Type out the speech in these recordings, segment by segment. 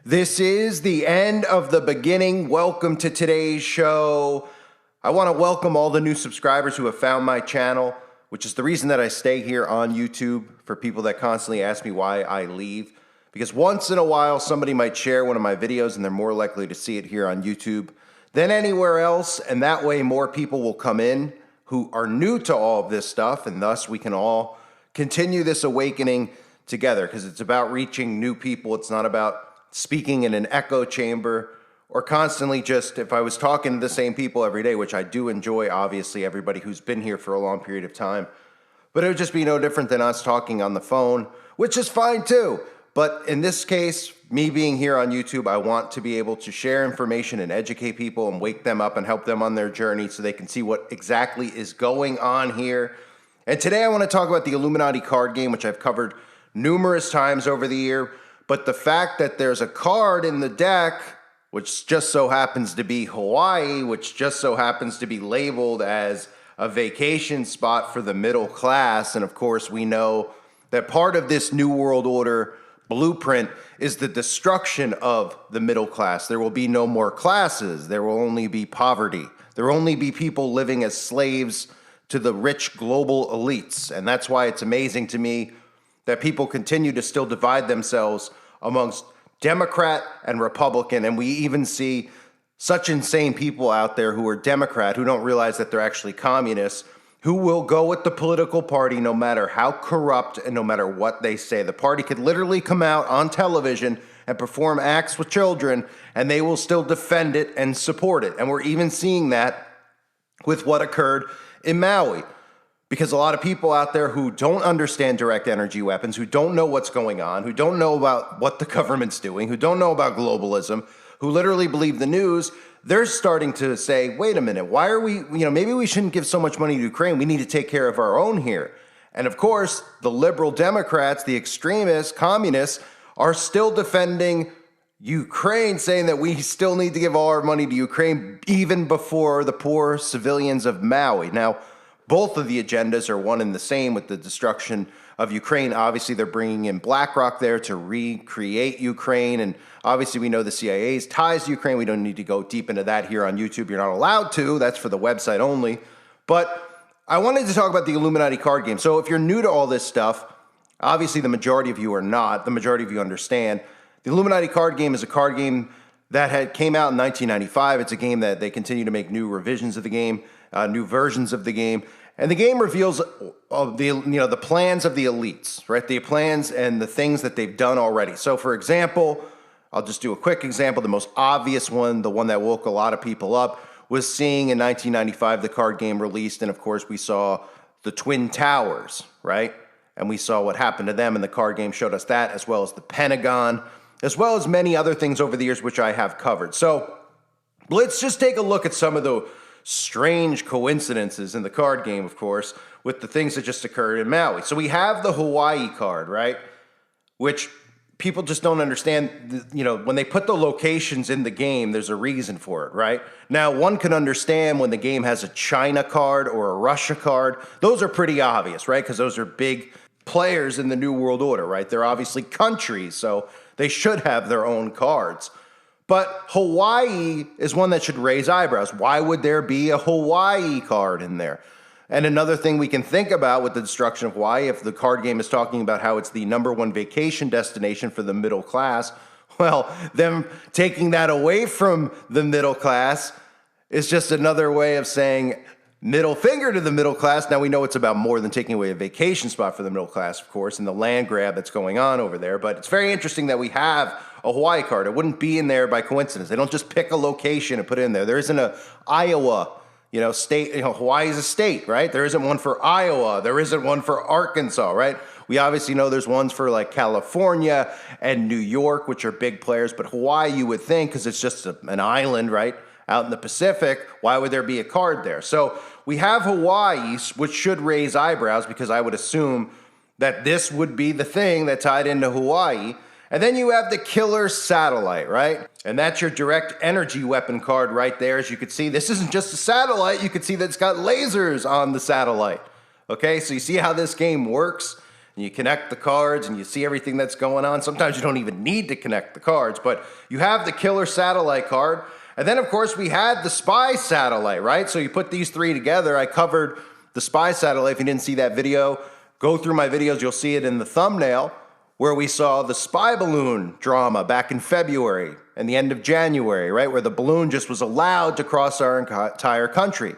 This is the end of the beginning. Welcome to today's show. I want to welcome all the new subscribers who have found my channel, which is the reason that I stay here on YouTube for people that constantly ask me why I leave. Because once in a while, somebody might share one of my videos and they're more likely to see it here on YouTube than anywhere else. And that way more people will come in who are new to all of this stuff. And thus we can all continue this awakening together, because it's about reaching new people. It's not about speaking in an echo chamber or constantly just, if I was talking to the same people every day, which I do enjoy, obviously, everybody who's been here for a long period of time, but it would just be no different than us talking on the phone, which is fine too. But in this case, me being here on YouTube, I want to be able to share information and educate people and wake them up and help them on their journey so they can see what exactly is going on here. And today I want to talk about the Illuminati card game, which I've covered numerous times over the year. But the fact that there's a card in the deck, which just so happens to be Hawaii, which just so happens to be labeled as a vacation spot for the middle class. And of course, we know that part of this New World Order blueprint is the destruction of the middle class. There will be no more classes. There will only be poverty. There will only be people living as slaves to the rich global elites. And that's why it's amazing to me that people continue to still divide themselves amongst Democrat and Republican. And we even see such insane people out there who are Democrat who don't realize that they're actually communists, who will go with the political party no matter how corrupt and no matter what they say. The party could literally come out on television and perform acts with children, and they will still defend it and support it. And we're even seeing that with what occurred in Maui. Because a lot of people out there who don't understand direct energy weapons, who don't know what's going on, who don't know about what the government's doing, who don't know about globalism, who literally believe the news, they're starting to say, wait a minute, why are we, maybe we shouldn't give so much money to Ukraine. We need to take care of our own here. And of course, the liberal Democrats, the extremists, communists, are still defending Ukraine, saying that we still need to give all our money to Ukraine even before the poor civilians of Maui. Now, both of the agendas are one and the same with the destruction of Ukraine. Obviously, they're bringing in BlackRock there to recreate Ukraine. And obviously, we know the CIA's ties to Ukraine. We don't need to go deep into that here on YouTube. You're not allowed to. That's for the website only. But I wanted to talk about the Illuminati card game. So if you're new to all this stuff, obviously the majority of you are not. The majority of you understand. The Illuminati card game is a card game that came out in 1995. It's a game that they continue to make new revisions of the game. New versions of the game. And the game reveals the plans of the elites, right? The plans and the things that they've done already. So for example, I'll just do a quick example. The most obvious one, the one that woke a lot of people up, was seeing in 1995 the card game released. And of course, we saw the Twin Towers, right? And we saw what happened to them, and the card game showed us that, as well as the Pentagon, as well as many other things over the years, which I have covered. So let's just take a look at some of the strange coincidences in the card game, of course, with the things that just occurred in Maui. So we have the Hawaii card, right? Which people just don't understand. When they put the locations in the game, there's a reason for it, right? Now, one can understand when the game has a China card or a Russia card. Those are pretty obvious, right? Because those are big players in the New World Order, right? They're obviously countries, so they should have their own cards. But Hawaii is one that should raise eyebrows. Why would there be a Hawaii card in there? And another thing we can think about with the destruction of Hawaii, if the card game is talking about how it's the #1 vacation destination for the middle class, well, them taking that away from the middle class is just another way of saying middle finger to the middle class. Now, we know it's about more than taking away a vacation spot for the middle class, of course, and the land grab that's going on over there. But it's very interesting that we have a Hawaii card. It wouldn't be in there by coincidence. They don't just pick a location and put it in there. There isn't a Iowa, state. Hawaii is a state, right? There isn't one for Iowa. There isn't one for Arkansas, right? We obviously know there's ones for like California and New York, which are big players. But Hawaii, you would think, because it's just an island, right, out in the Pacific, why would there be a card there? So we have Hawaii, which should raise eyebrows, because I would assume that this would be the thing that tied into Hawaii. And then you have the killer satellite, right? And that's your direct energy weapon card right there. As you can see, this isn't just a satellite. You can see that it's got lasers on the satellite. Okay, so you see how this game works? and you connect the cards and you see everything that's going on. Sometimes you don't even need to connect the cards, but you have the killer satellite card. And then, of course, we had the spy satellite, right? So you put these three together. I covered the spy satellite. If you didn't see that video, go through my videos. You'll see it in the thumbnail, where we saw the spy balloon drama back in February and the end of January, right? Where the balloon just was allowed to cross our entire country,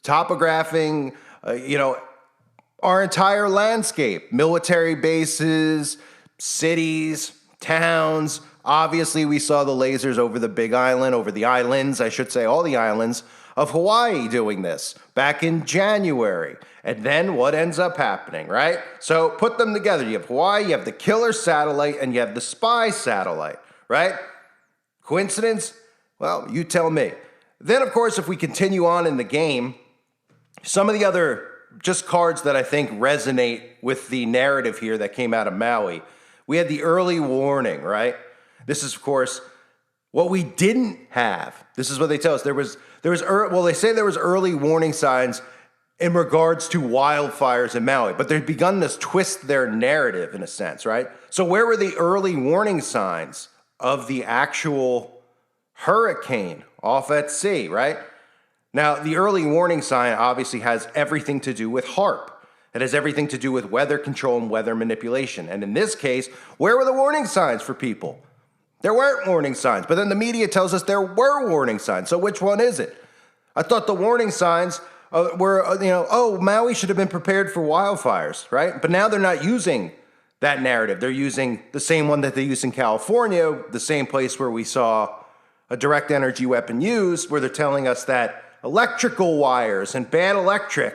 topographing, our entire landscape, military bases, cities, towns. Obviously, we saw the lasers over the big island, over the islands, I should say, all the islands of Hawaii doing this back in January. And then what ends up happening, right? So put them together. You have Hawaii, you have the killer satellite, and you have the spy satellite, right? Coincidence? Well, you tell me. Then, of course, if we continue on in the game, some of the other just cards that I think resonate with the narrative here that came out of Maui. We had the early warning, right? This is, of course, what we didn't have. This is what they tell us. They say there was early warning signs in regards to wildfires in Maui, but they've begun to twist their narrative in a sense, right? So where were the early warning signs of the actual hurricane off at sea, right? Now, the early warning sign obviously has everything to do with HAARP. It has everything to do with weather control and weather manipulation. And in this case, where were the warning signs for people? There weren't warning signs, but then the media tells us there were warning signs. So which one is it? I thought the warning signs were, Maui should have been prepared for wildfires, right? But now they're not using that narrative. They're using the same one that they used in California, the same place where we saw a direct energy weapon used, where they're telling us that electrical wires and bad electric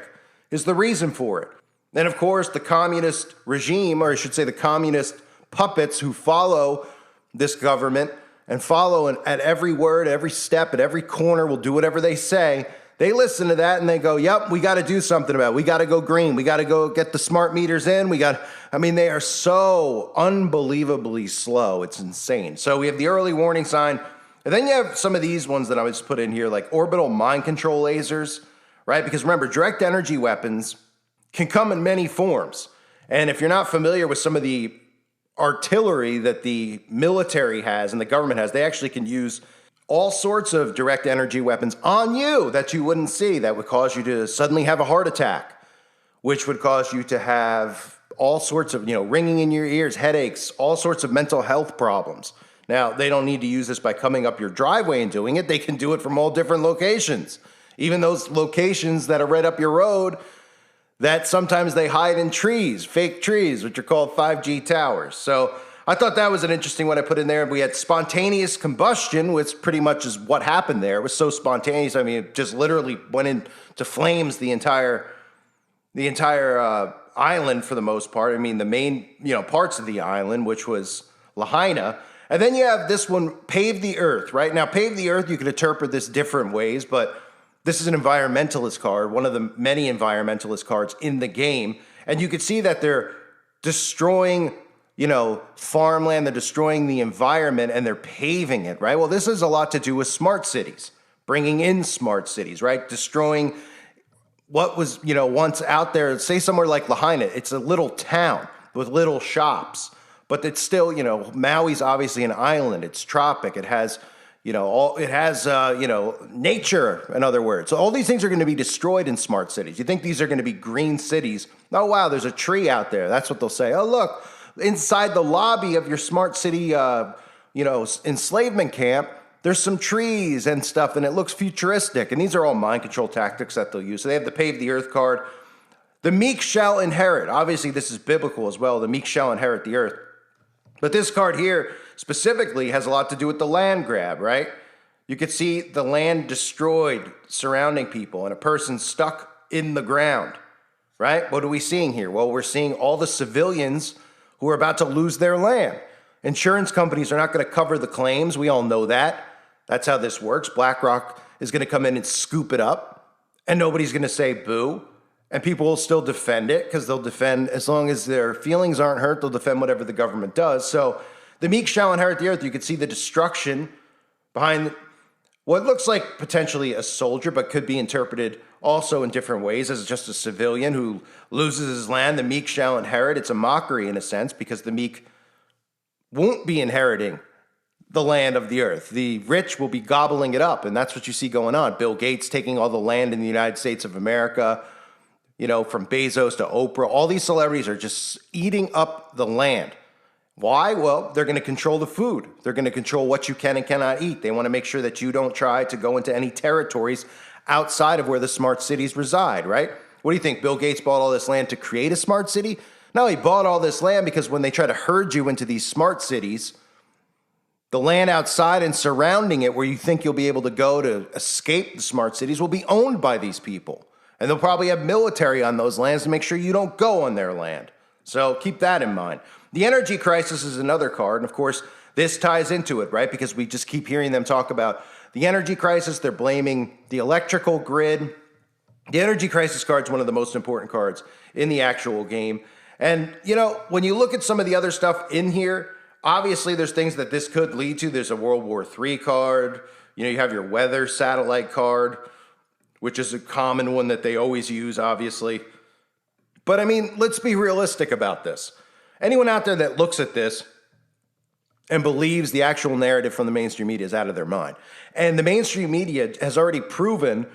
is the reason for it. Then, of course, the communist regime, or I should say the communist puppets who follow this government and follow at every word, every step, at every corner, will do whatever they say. They listen to that and they go, yep, we got to do something about it. We got to go green. We got to go get the smart meters in. They are so unbelievably slow. It's insane. So we have the early warning sign. And then you have some of these ones that I just put in here, like orbital mind control lasers, right? Because remember, direct energy weapons can come in many forms. And if you're not familiar with some of the artillery that the military has and the government has, they actually can use all sorts of direct energy weapons on you that you wouldn't see, that would cause you to suddenly have a heart attack, which would cause you to have all sorts of, ringing in your ears, headaches, all sorts of mental health problems. Now, they don't need to use this by coming up your driveway and doing it. They can do it from all different locations. Even those locations that are right up your road, that sometimes they hide in trees, fake trees, which are called 5G towers. So I thought that was an interesting one I put in there. We had spontaneous combustion, which pretty much is what happened there. It was so spontaneous. It just literally went into flames the entire island for the most part. The main, parts of the island, which was Lahaina. And then you have this one, Pave the Earth, right? Now, Pave the Earth, you could interpret this different ways, but this is an environmentalist card, one of the many environmentalist cards in the game. And you could see that they're destroying, farmland, they're destroying the environment, and they're paving it, right? Well, this has a lot to do with smart cities, bringing in smart cities, right? Destroying what was, once out there. Say somewhere like Lahaina, it's a little town with little shops. But it's still, Maui's obviously an island. It's tropic. It has, nature, in other words. So all these things are going to be destroyed in smart cities. You think these are going to be green cities. Oh, wow, there's a tree out there. That's what they'll say. Oh, look, inside the lobby of your smart city, enslavement camp, there's some trees and stuff, and it looks futuristic. And these are all mind control tactics that they'll use. So they have the Pave the Earth card. The meek shall inherit. Obviously, this is biblical as well. The meek shall inherit the earth. But this card here specifically has a lot to do with the land grab, right? You could see the land destroyed surrounding people and a person stuck in the ground, right? What are we seeing here? Well, we're seeing all the civilians who are about to lose their land. Insurance companies are not going to cover the claims. We all know that. That's how this works. BlackRock is going to come in and scoop it up, and nobody's going to say boo. And people will still defend it because they'll defend, as long as their feelings aren't hurt, they'll defend whatever the government does. So the meek shall inherit the earth. You can see the destruction behind what looks like potentially a soldier, but could be interpreted also in different ways as just a civilian who loses his land. The meek shall inherit. It's a mockery in a sense because the meek won't be inheriting the land of the earth. The rich will be gobbling it up, and that's what you see going on. Bill Gates taking all the land in the United States of America, from Bezos to Oprah. All these celebrities are just eating up the land. Why? Well, they're going to control the food. They're going to control what you can and cannot eat. They want to make sure that you don't try to go into any territories outside of where the smart cities reside, right? What do you think? Bill Gates bought all this land to create a smart city? No, he bought all this land because when they try to herd you into these smart cities, the land outside and surrounding it where you think you'll be able to go to escape the smart cities will be owned by these people. And they'll probably have military on those lands to make sure you don't go on their land. So keep that in mind. The energy crisis is another card. And of course, this ties into it, right? Because we just keep hearing them talk about the energy crisis. They're blaming the electrical grid. The energy crisis card is one of the most important cards in the actual game. And, when you look at some of the other stuff in here, obviously there's things that this could lead to. There's a World War III card. You have your weather satellite card, which is a common one that they always use, obviously. But let's be realistic about this. Anyone out there that looks at this and believes the actual narrative from the mainstream media is out of their mind. And the mainstream media has already proven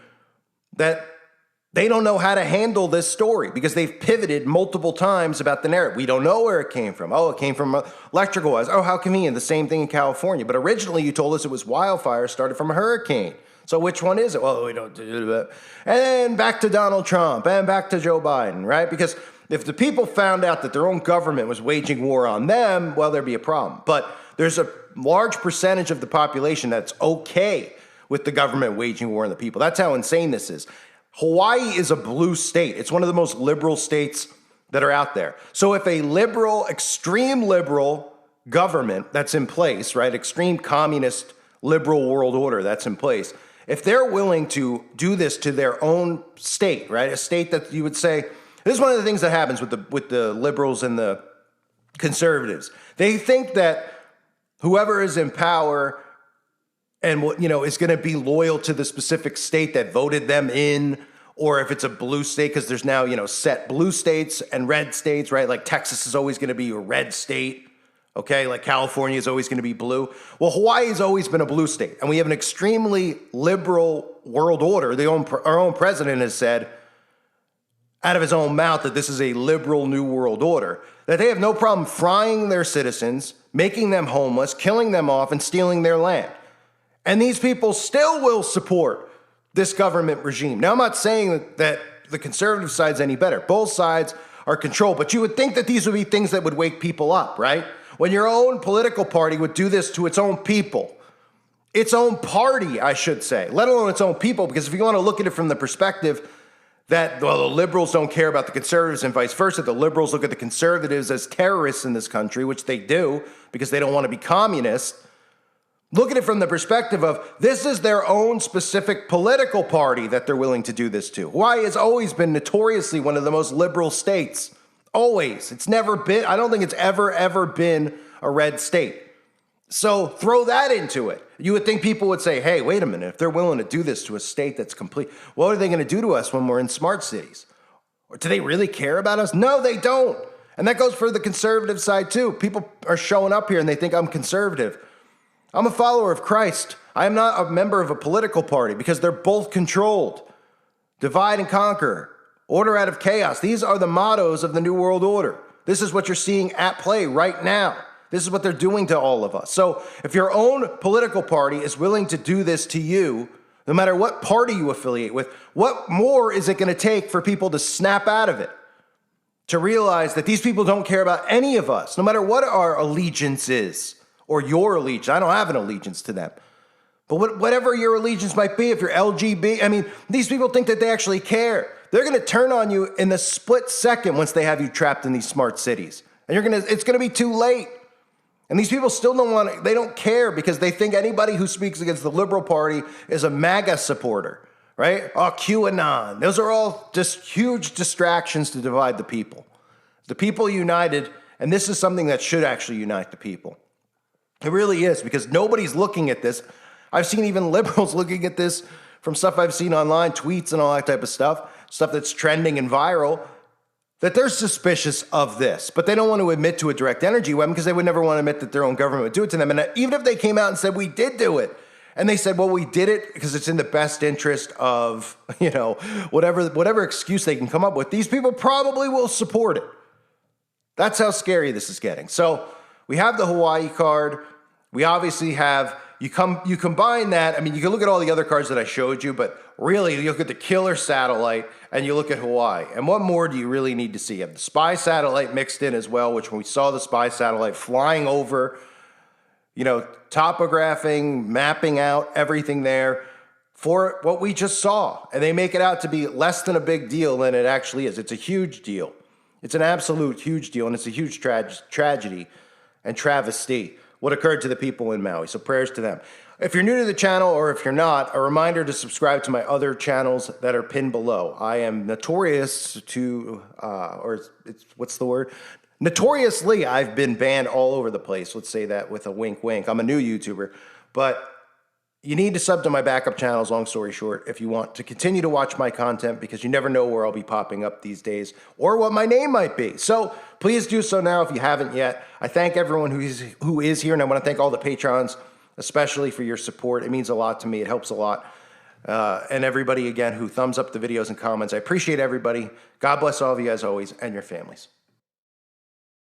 that they don't know how to handle this story because they've pivoted multiple times about the narrative. We don't know where it came from. Oh, it came from electrical wires. Oh, how convenient. The same thing in California. But originally you told us it was wildfire started from a hurricane. So which one is it? Well, we don't do that. And then back to Donald Trump and back to Joe Biden, right? Because if the people found out that their own government was waging war on them, well, there'd be a problem. But there's a large percentage of the population that's okay with the government waging war on the people. That's how insane this is. Hawaii is a blue state. It's one of the most liberal states that are out there. So if a liberal, extreme liberal government that's in place, right, extreme communist liberal world order that's in place, if they're willing to do this to their own state, right, a state that you would say, this is one of the things that happens with the liberals and the conservatives. They think that whoever is in power and is going to be loyal to the specific state that voted them in, or if it's a blue state, because there's now set blue states and red states, right? Like Texas is always going to be a red state, okay? Like California is always going to be blue. Well, Hawaii has always been a blue state, and we have an extremely liberal world order. Our own president has said out of his own mouth that this is a liberal new world order, that they have no problem frying their citizens, making them homeless, killing them off, and stealing their land. And these people still will support this government regime. Now, I'm not saying that the conservative side's any better. Both sides are controlled, but you would think that these would be things that would wake people up, right? When your own political party would do this to its own people, its own party, I should say, let alone its own people, because if you want to look at it from the perspective that, well, the liberals don't care about the conservatives and vice versa, the liberals look at the conservatives as terrorists in this country, which they do because they don't want to be communists. Look at it from the perspective of this is their own specific political party that they're willing to do this to. Hawaii has always been notoriously one of the most liberal states. Always. It's never been, I don't think it's ever been a red state. So throw that into it. You would think people would say, hey, wait a minute, if they're willing to do this to a state that's complete, what are they going to do to us when we're in smart cities? Or do they really care about us? No, they don't. And that goes for the conservative side too. People are showing up here and they think I'm conservative. I'm a follower of Christ. I am not a member of a political party because they're both controlled. Divide and conquer. Order out of chaos. These are the mottos of the New World Order. This is what you're seeing at play right now. This is what they're doing to all of us. So if your own political party is willing to do this to you, no matter what party you affiliate with, what more is it going to take for people to snap out of it? To realize that these people don't care about any of us, no matter what our allegiance is, or your allegiance. I don't have an allegiance to them. But whatever your allegiance might be, if you're LGB, these people think that they actually care. They're going to turn on you in the split second once they have you trapped in these smart cities. And it's going to be too late. And these people still they don't care because they think anybody who speaks against the liberal party is a MAGA supporter, right? Oh, QAnon. Those are all just huge distractions to divide the people. The people united, and this is something that should actually unite the people. It really is, because nobody's looking at this. I've seen even liberals looking at this from stuff I've seen online, tweets and all that type of stuff that's trending and viral, that they're suspicious of this, but they don't want to admit to a direct energy weapon because they would never want to admit that their own government would do it to them. And even if they came out and said, we did do it, and they said, well, we did it because it's in the best interest of, whatever excuse they can come up with, these people probably will support it. That's how scary this is getting. So we have the Hawaii card. We obviously have, you combine that. I mean, you can look at all the other cards that I showed you, but really you look at the killer satellite and you look at Hawaii. And what more do you really need to see? You have the spy satellite mixed in as well, which when we saw the spy satellite flying over, topographing, mapping out everything there for what we just saw. And they make it out to be less than a big deal than it actually is. It's a huge deal. It's an absolute huge deal, and it's a huge tragedy and travesty what occurred to the people in Maui. So prayers to them. If you're new to the channel, or if you're not, a reminder to subscribe to my other channels that are pinned below. I am notorious to, notoriously, I've been banned all over the place. Let's say that with a wink, wink. I'm a new YouTuber, but you need to sub to my backup channels, long story short, if you want to continue to watch my content, because you never know where I'll be popping up these days or what my name might be. So please do so now if you haven't yet. I thank everyone who is here, and I want to thank all the patrons, especially for your support. It means a lot to me. It helps a lot. And everybody, again, who thumbs up the videos and comments. I appreciate everybody. God bless all of you as always, and your families.